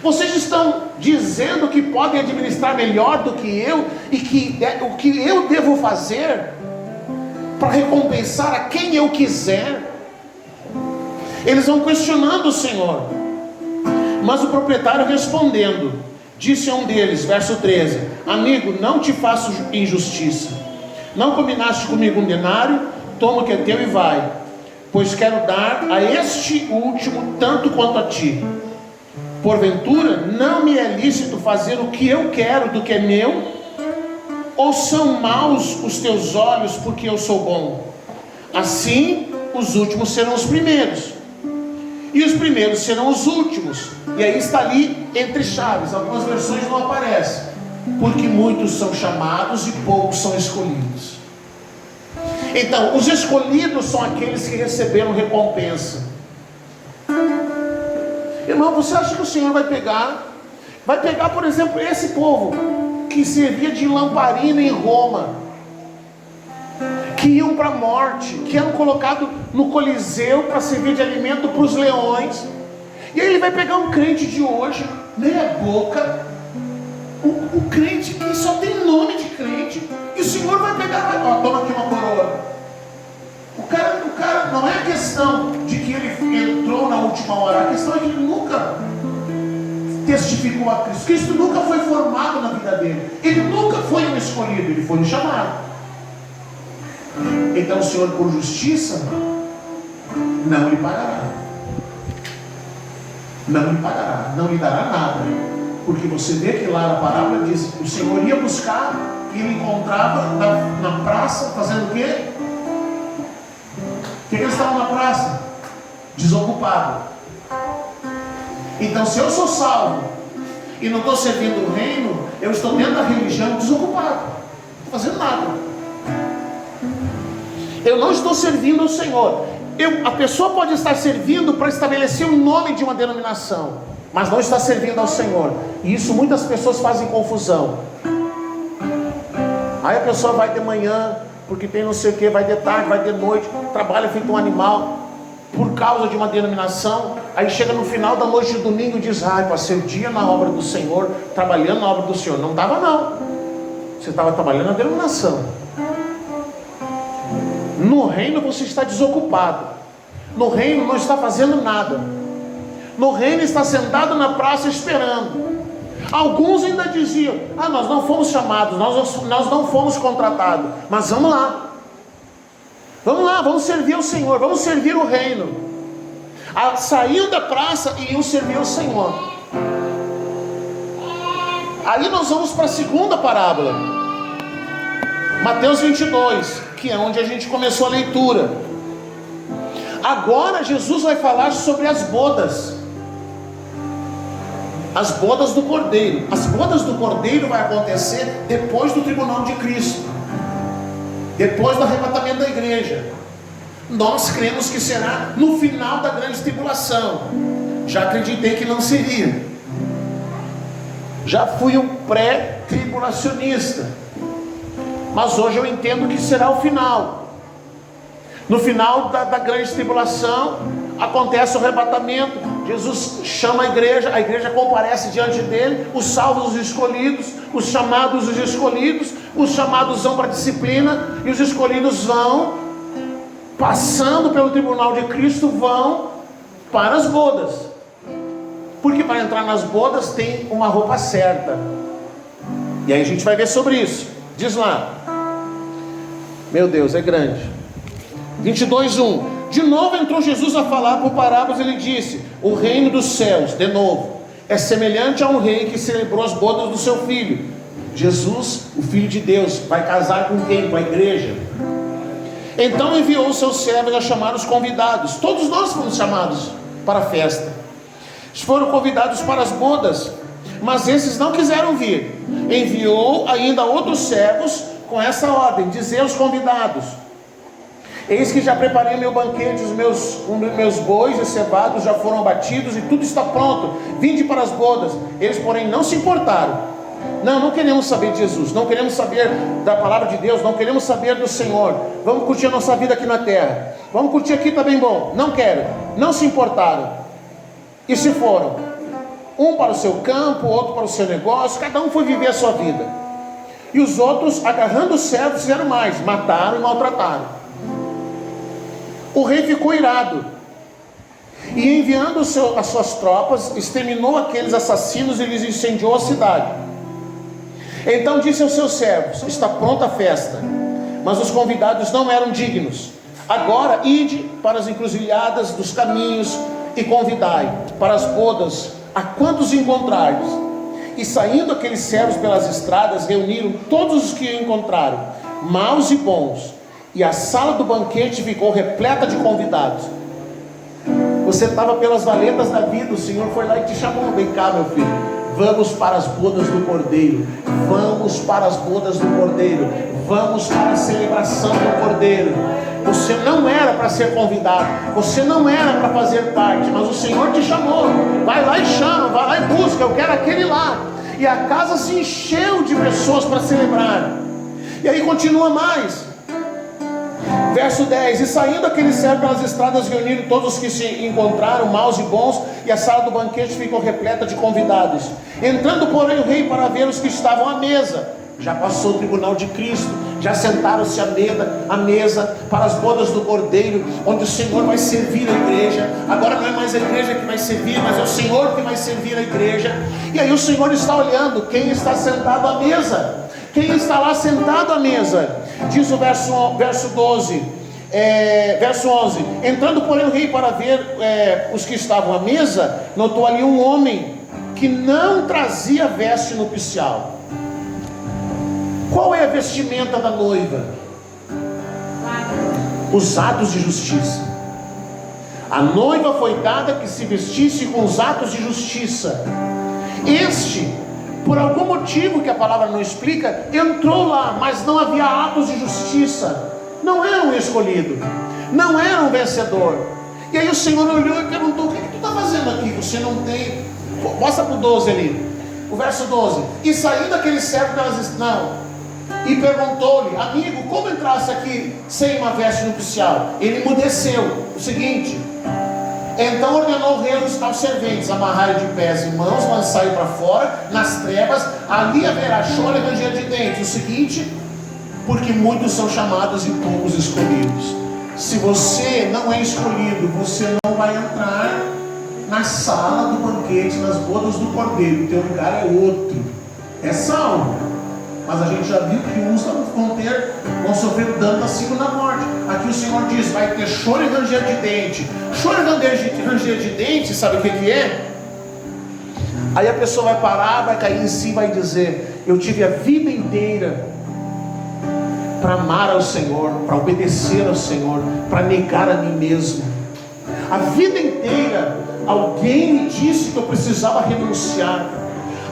Vocês estão dizendo que podem administrar melhor do que eu, e que o que eu devo fazer para recompensar a quem eu quiser? Eles vão questionando o Senhor. Mas o proprietário respondendo, disse a um deles, verso 13: amigo, não te faço injustiça. Não combinaste comigo um denário? Toma o que é teu e vai, pois quero dar a este último tanto quanto a ti. Porventura não me é lícito fazer o que eu quero do que é meu? Ou são maus os teus olhos porque eu sou bom? Assim os últimos serão os primeiros, e os primeiros serão os últimos. E aí está ali entre chaves, algumas versões não aparecem. Porque muitos são chamados e poucos são escolhidos. Então, os escolhidos são aqueles que receberam recompensa. Irmão, você acha que o Senhor vai pegar, por exemplo, esse povo que servia de lamparina em Roma, que iam para a morte, que eram colocados no Coliseu para servir de alimento para os leões, e aí ele vai pegar um crente de hoje, meia boca, um crente que só tem nome de crente, e o Senhor vai pegar, toma aqui uma coroa. O cara não é a questão de que ele entrou na última hora, a questão é que ele nunca testificou a Cristo. Cristo nunca foi formado na vida dele, ele nunca foi um escolhido, ele foi um chamado. Então o Senhor, por justiça, não lhe pagará. Não lhe pagará, não lhe dará nada. Porque você vê que lá na parábola diz: o Senhor ia buscar e ele encontrava na praça, fazendo o quê? O que eles estavam na praça? Desocupado. Então, se eu sou salvo e não estou servindo o reino, eu estou dentro da religião desocupado, não estou fazendo nada. Eu não estou servindo ao Senhor. A pessoa pode estar servindo para estabelecer o nome de uma denominação, mas não está servindo ao Senhor. E isso muitas pessoas fazem confusão. Aí a pessoa vai de manhã, porque tem não sei o que, vai de tarde, vai de noite, trabalha feito um animal, por causa de uma denominação. Aí chega no final da noite de domingo e diz: passei o dia na obra do Senhor, trabalhando na obra do Senhor. Não estava não, você estava trabalhando na denominação. No reino você está desocupado, no reino não está fazendo nada, no reino está sentado na praça esperando. Alguns ainda diziam: nós não fomos chamados, nós não fomos contratados, mas vamos lá, vamos servir ao Senhor, vamos servir o reino. Saíam da praça e iam servir ao Senhor. Aí nós vamos para a segunda parábola, Mateus 22, que é onde a gente começou a leitura. Agora Jesus vai falar sobre as bodas. As bodas do Cordeiro. As bodas do Cordeiro vai acontecer depois do tribunal de Cristo, depois do arrebatamento da igreja. Nós cremos que será no final da grande tribulação. Já acreditei que não seria. Já fui um pré-tribulacionista, mas hoje eu entendo que será o final. No final da grande tribulação acontece o arrebatamento. Jesus chama a igreja comparece diante dele, os salvos, os escolhidos, os chamados, os escolhidos, os chamados vão para a disciplina, e os escolhidos vão, passando pelo tribunal de Cristo, vão para as bodas, porque para entrar nas bodas tem uma roupa certa, e aí a gente vai ver sobre isso. Diz lá, meu Deus, é grande, 22:1. De novo entrou Jesus a falar por parábolas. Ele disse: o reino dos céus, de novo, é semelhante a um rei que celebrou as bodas do seu filho. Jesus, o Filho de Deus, vai casar com quem? Com a igreja. Então enviou os seus servos a chamar os convidados. Todos nós fomos chamados para a festa, foram convidados para as bodas, mas esses não quiseram vir. Enviou ainda outros servos com essa ordem: dizer aos convidados: eis que já preparei meu banquete, os meus bois encebados já foram abatidos e tudo está pronto, vinde para as bodas. Eles porém não se importaram. Não queremos saber de Jesus, não queremos saber da palavra de Deus, não queremos saber do Senhor, vamos curtir a nossa vida aqui na terra, vamos curtir aqui, tá bem bom. Não quero, não se importaram, e se foram, um para o seu campo, outro para o seu negócio, cada um foi viver a sua vida. E os outros, agarrando os servos, fizeram mais, mataram e maltrataram. O rei ficou irado, e enviando as suas tropas, exterminou aqueles assassinos e lhes incendiou a cidade. Então disse aos seus servos: está pronta a festa, mas os convidados não eram dignos. Agora ide para as encruzilhadas dos caminhos e convidai para as bodas a quantos encontrardes. E saindo aqueles servos pelas estradas, reuniram todos os que encontraram, maus e bons, e a sala do banquete ficou repleta de convidados. Você estava pelas valetas da vida, o Senhor foi lá e te chamou: vem cá, meu filho, vamos para as bodas do Cordeiro, vamos para as bodas do Cordeiro, vamos para a celebração do Cordeiro. Você não era para ser convidado, você não era para fazer parte, mas o Senhor te chamou. Vai lá e chama, vai lá e busca, eu quero aquele lá. E a casa se encheu de pessoas para celebrar. E aí continua mais, verso 10: e saindo aqueles servos pelas estradas, reuniram todos os que se encontraram, maus e bons, e a sala do banquete ficou repleta de convidados. Entrando, porém, o rei para ver os que estavam à mesa, já passou o tribunal de Cristo, já sentaram-se à mesa para as bodas do Cordeiro, onde o Senhor vai servir a igreja. Agora não é mais a igreja que vai servir, mas é o Senhor que vai servir a igreja. E aí o Senhor está olhando quem está sentado à mesa, quem está lá sentado à mesa. Diz o verso 12, verso 11: entrando, porém, o rei para ver os que estavam à mesa, notou ali um homem que não trazia veste nupcial. Qual é a vestimenta da noiva? Os atos de justiça. A noiva foi dada que se vestisse com os atos de justiça. Este, por algum motivo que a palavra não explica, entrou lá, mas não havia atos de justiça. Não era um escolhido, não era um vencedor. E aí o Senhor olhou e perguntou: o que tu está fazendo aqui? Você não tem... Mostra para o 12 ali, o verso 12: e saindo aquele servo e perguntou-lhe: amigo, como entrasse aqui sem uma veste nupcial? Ele emudeceu. O seguinte: então ordenou o rei aos serventes: amarrai de pés e mãos, lançai para fora nas trevas, ali haverá choro e ranger de dentes. O seguinte: porque muitos são chamados e poucos escolhidos. Se você não é escolhido, você não vai entrar na sala do banquete, nas bodas do Cordeiro. O teu lugar é outro, é salvo. Mas a gente já viu que uns vão sofrer dano da segunda morte. Aqui o Senhor diz: vai ter choro e ranger de dente. Choro e ranger de dente, sabe o que é? Aí a pessoa vai parar, vai cair em si e vai dizer: eu tive a vida inteira para amar ao Senhor, para obedecer ao Senhor, para negar a mim mesmo. A vida inteira alguém me disse que eu precisava renunciar.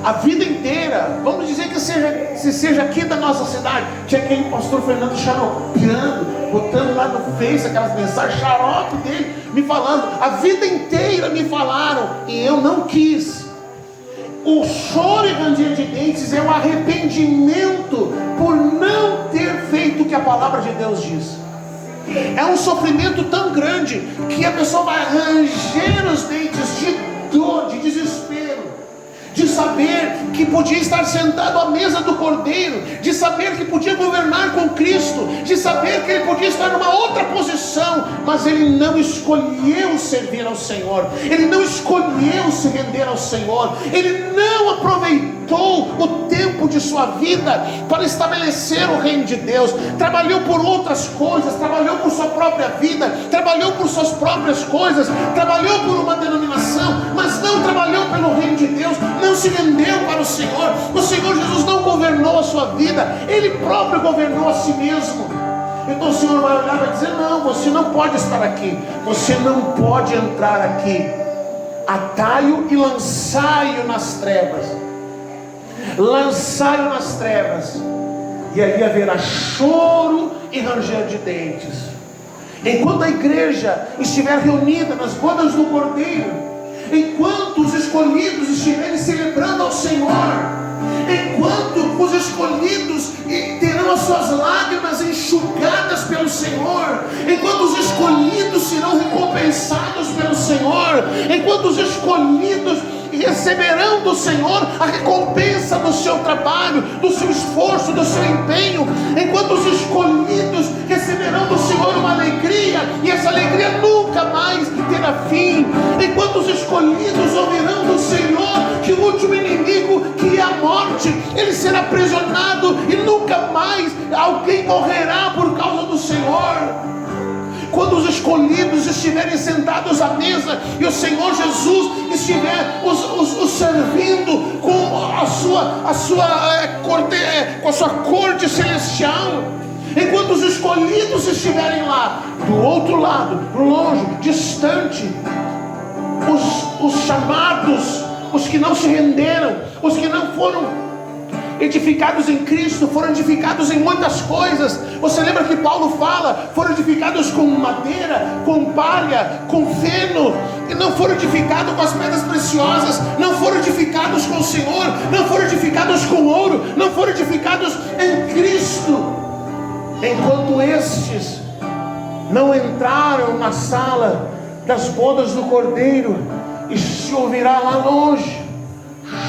A vida inteira, vamos dizer que seja aqui da nossa cidade, tinha aquele pastor Fernando xaropeando, botando lá no Face aquelas mensagens xarope dele, me falando. A vida inteira me falaram e eu não quis. O choro e ranger de dentes é o arrependimento por não ter feito o que a palavra de Deus diz. É um sofrimento tão grande que a pessoa vai ranger os dentes de dor, de desespero, de saber que podia estar sentado à mesa do Cordeiro, de saber que podia governar com Cristo, de saber que ele podia estar numa outra posição, mas ele não escolheu servir ao Senhor, ele não escolheu se render ao Senhor, ele não aproveitou o tempo de sua vida para estabelecer o reino de Deus, trabalhou por outras coisas, trabalhou por sua própria vida, trabalhou por suas próprias coisas, trabalhou por uma denominação, mas não trabalhou pelo reino de Deus, não se rendeu para o Senhor. O Senhor Jesus não governou a sua vida, ele próprio governou a si mesmo. Então o Senhor vai olhar e vai dizer: não, você não pode estar aqui, você não pode entrar aqui. Atai-o e lançai-o nas trevas, lançai-o nas trevas, e ali haverá choro e ranger de dentes. Enquanto a igreja estiver reunida nas bodas do Cordeiro, enquanto os escolhidos estiverem celebrando ao Senhor, enquanto os escolhidos terão as suas lágrimas enxugadas pelo Senhor, enquanto os escolhidos serão recompensados pelo Senhor, enquanto os escolhidos receberão do Senhor a recompensa do seu trabalho, do seu esforço, do seu empenho, enquanto os escolhidos receberão do Senhor uma alegria, e essa alegria nunca mais terá fim, enquanto os escolhidos ouvirão do Senhor que o último inimigo, que é a morte, ele será aprisionado e nunca mais alguém morrerá por causa do Senhor. Quando os escolhidos estiverem sentados à mesa e o Senhor Jesus estiver os servindo com a sua corte celestial, enquanto os escolhidos estiverem lá do outro lado, longe, distante, os chamados, os que não se renderam, os que não foram edificados em Cristo, foram edificados em muitas coisas. Você lembra que Paulo fala, foram edificados com madeira, com palha, com feno, e não foram edificados com as pedras preciosas, não foram edificados com o Senhor, não foram edificados com ouro, não foram edificados em Cristo. Enquanto estes não entraram na sala das bodas do Cordeiro, e se ouvirá lá longe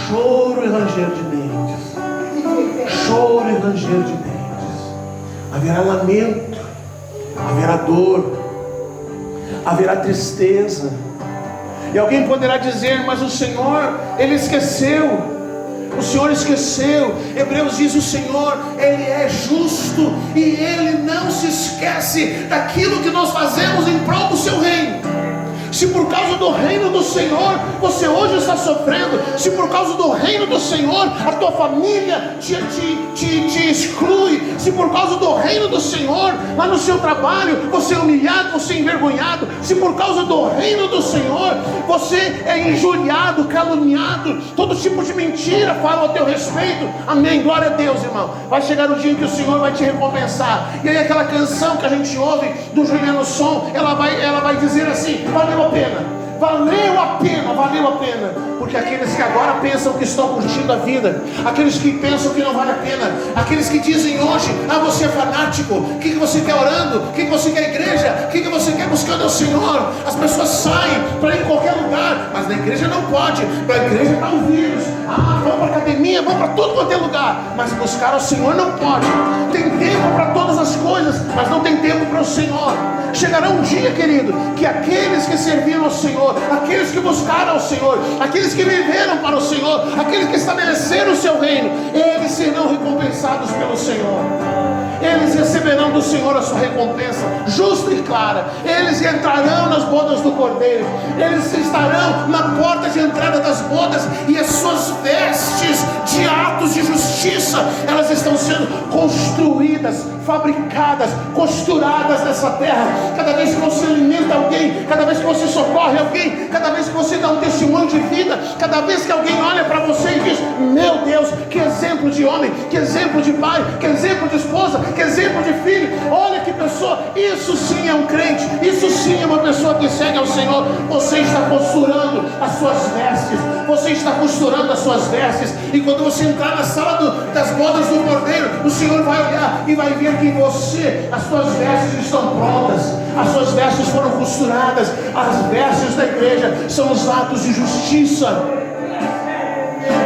choro e ranger de dentes, choro e ranger de dentes, haverá lamento, haverá dor, haverá tristeza. E alguém poderá dizer: mas o Senhor, Ele esqueceu. O Senhor esqueceu. Hebreus diz: o Senhor, Ele é justo, e Ele não se esquece daquilo que nós fazemos em prol do seu reino. Se por causa do reino do Senhor você hoje está sofrendo, se por causa do reino do Senhor a tua família te exclui, se por causa do reino do Senhor lá no seu trabalho você é humilhado, você é envergonhado, se por causa do reino do Senhor você é injuriado, caluniado, todo tipo de mentira fala ao teu respeito, amém, glória a Deus, irmão. Vai chegar o dia em que o Senhor vai te recompensar. E aí aquela canção que a gente ouve do Juliano Som, ela vai dizer assim: valeu a pena, valeu a pena, valeu a pena. Porque aqueles que agora pensam que estão curtindo a vida, aqueles que pensam que não vale a pena, aqueles que dizem hoje: ah, você é fanático, o que você quer orando, o que você quer igreja, o que você quer buscando ao Senhor. As pessoas saem para ir em qualquer lugar, mas na igreja não pode, para a igreja está o vírus. Ah, vão para a academia, vão para todo quanto é lugar, mas buscar ao Senhor não pode. Tem tempo para todas as coisas, mas não tem tempo para o Senhor. Chegará um dia, querido, que aqueles que serviram ao Senhor, aqueles que buscaram ao Senhor, aqueles que viveram para o Senhor, aqueles que estabeleceram o seu reino, eles serão recompensados pelo Senhor. Eles receberão do Senhor a sua recompensa justa e clara. Eles entrarão nas bodas do Cordeiro, eles estarão na porta de entrada das bodas, e as suas vestes de atos de justiça, elas estão sendo construídas, fabricadas, costuradas nessa terra. Cada vez que você alimenta alguém, cada vez que você socorre alguém, cada vez que você dá um testemunho de vida, cada vez que alguém olha para você e diz: meu Deus, que exemplo de homem, que exemplo de pai, que exemplo de esposa, que exemplo de filho, olha que pessoa, isso sim é um crente, isso sim é uma pessoa que segue ao Senhor, você está costurando as suas vestes. Você está costurando as suas vestes. E quando você entrar na sala das bodas do Cordeiro, o Senhor vai olhar e vai ver que as suas vestes estão prontas. As suas vestes foram costuradas. As vestes da igreja são os atos de justiça.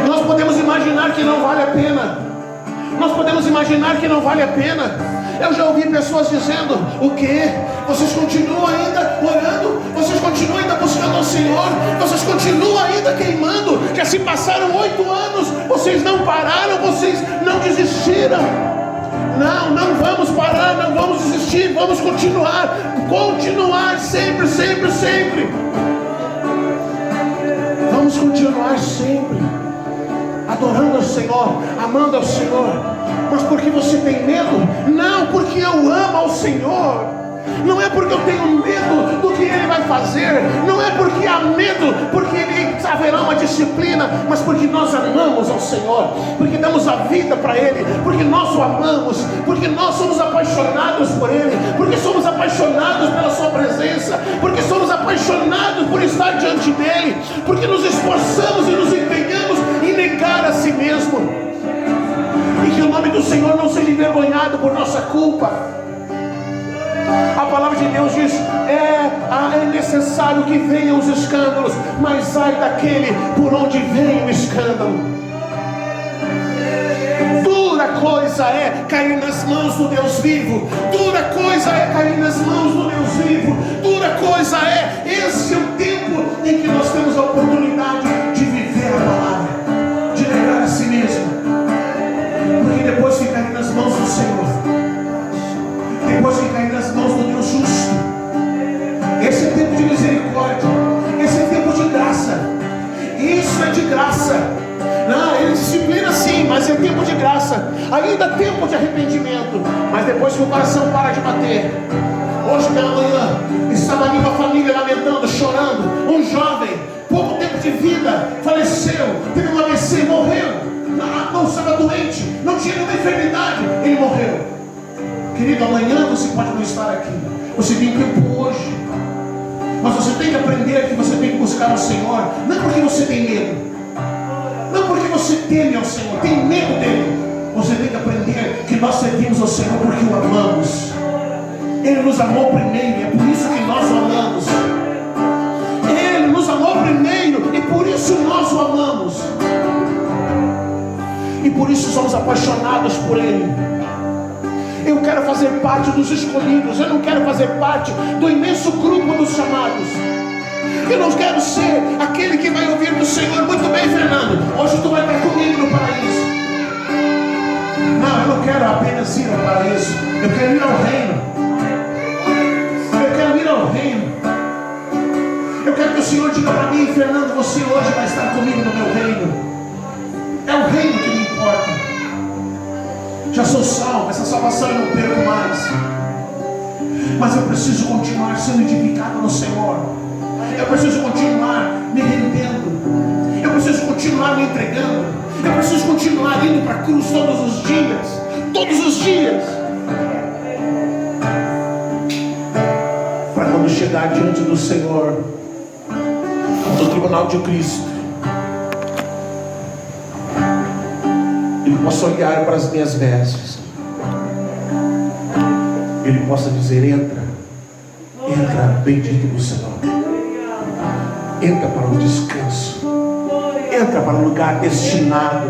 Nós podemos imaginar que não vale a pena. Nós podemos imaginar que não vale a pena. Eu já ouvi pessoas dizendo: o quê? Vocês continuam ainda orando? Vocês continuam ainda buscando ao Senhor? Vocês continuam ainda queimando? Já se passaram 8 anos. Vocês não pararam, vocês não desistiram. Não vamos parar, não vamos desistir. Vamos continuar sempre, sempre, sempre. Vamos continuar sempre adorando ao Senhor, amando ao Senhor. Mas porque você tem medo? Não, porque eu amo ao Senhor. Não é porque eu tenho medo do que Ele vai fazer. Não é porque há medo, porque haverá uma disciplina. Mas porque nós amamos ao Senhor, porque damos a vida para Ele, porque nós o amamos, porque nós somos apaixonados por Ele, porque somos apaixonados pela Sua presença, porque somos apaixonados por estar diante dEle, porque nos esforçamos e nos empenhamos em negar a si mesmo. E que o nome do Senhor não seja envergonhado por nossa culpa. A palavra de Deus diz: é necessário que venham os escândalos, mas ai daquele por onde vem o escândalo. Dura coisa é cair nas mãos do Deus vivo. Dura coisa é cair nas mãos do Deus vivo. Dura coisa é, esse é o tempo em que nós temos a oportunidade de viver a palavra, de negar a si mesmo. Porque depois que cair nas mãos do Senhor, depois que cair nas mãos do Deus justo, esse é tempo de misericórdia, esse é tempo de graça. Isso é de graça. Não, Ele disciplina sim, mas é tempo de graça. Ainda há tempo de arrependimento, mas depois que o coração para de bater. Hoje pela manhã estava ali uma família lamentando, chorando. Um jovem, pouco tempo de vida, faleceu, teve um AVC, morreu. Não estava doente, não tinha nenhuma enfermidade, ele morreu. Querido, amanhã você pode não estar aqui. Você tem tempo hoje. Mas você tem que aprender que você tem que buscar ao Senhor. Não porque você tem medo, não porque você teme ao Senhor, tem medo dele. Você tem que aprender que nós servimos ao Senhor porque o amamos. Ele nos amou primeiro, e é por isso que nós o amamos. Ele nos amou primeiro, e por isso nós o amamos. E por isso somos apaixonados por Ele. Eu quero fazer parte dos escolhidos. Eu não quero fazer parte do imenso grupo dos chamados. Eu não quero ser aquele que vai ouvir do Senhor: muito bem, Fernando, hoje tu vai estar comigo no paraíso. Não, eu não quero apenas ir ao paraíso. Eu quero ir ao reino. Eu quero ir ao reino. Eu quero que o Senhor diga para mim: Fernando, você hoje vai estar comigo no meu reino. É o reino que me importa. Já sou salvo, essa salvação eu não perco mais. Mas eu preciso continuar sendo edificado no Senhor. Eu preciso continuar me rendendo. Eu preciso continuar me entregando. Eu preciso continuar indo para a cruz todos os dias. Todos os dias. Para quando chegar diante do Senhor, do tribunal de Cristo, Ele possa olhar para as minhas vestes, Ele possa dizer: entra, bendito do Senhor, entra para o descanso, entra para o lugar destinado.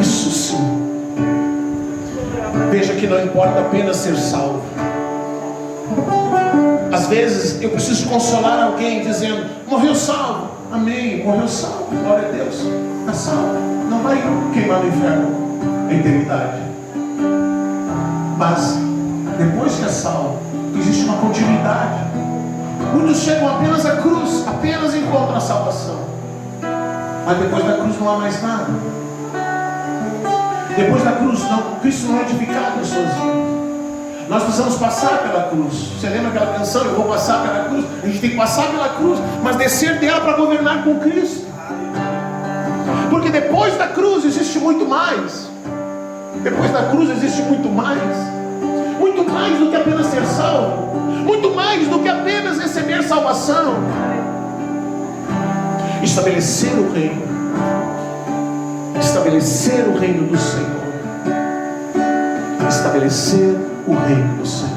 Isso sim. Veja que não importa apenas ser salvo. Às vezes eu preciso consolar alguém dizendo: morreu salvo. Amém, morreu salvo, glória a Deus. Está salvo, não vai queimar no inferno a eternidade. Mas depois que é salvo, existe uma continuidade. Muitos chegam apenas à cruz, apenas encontram a salvação. Mas depois da cruz não há mais nada. Depois da cruz, Cristo não é edificado em suas vidas. Nós precisamos passar pela cruz. Você lembra aquela canção: eu vou passar pela cruz? A gente tem que passar pela cruz, mas descer dela para governar com Cristo. Porque depois da cruz existe muito mais. Depois da cruz existe muito mais. Muito muito mais do que apenas ser salvo, muito mais do que apenas receber salvação. Estabelecer o reino do Senhor, estabelecer o reino do Senhor.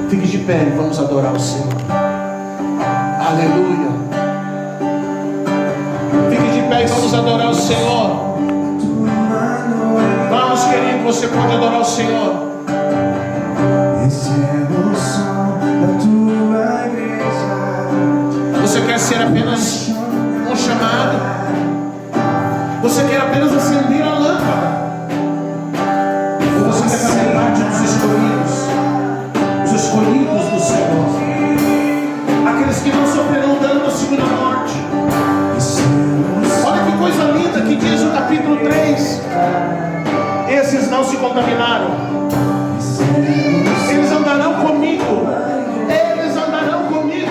Fique de pé e vamos adorar o Senhor. Aleluia. Fique de pé e vamos adorar o Senhor. Vamos, querido, você pode adorar o Senhor. Esse é o som da tua igreja. Você quer ser apenas um chamado? Você quer apenas acender a lâmpada? Ou você quer fazer parte dos escolhidos? Os escolhidos do Senhor, aqueles que não sofrerão dano da segunda morte. Olha que coisa linda que diz o capítulo 3. Esses não se contaminaram, eles andarão comigo,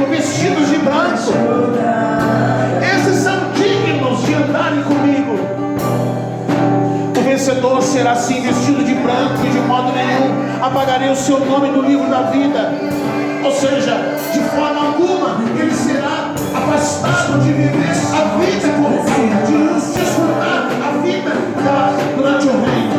vestidos de branco. Esses são dignos de andarem comigo. O vencedor será assim vestido de branco, e de modo nenhum apagarei o seu nome do livro da vida. Ou seja, de forma alguma ele será afastado de viver a vida correta, de desfrutar a vida durante o reino.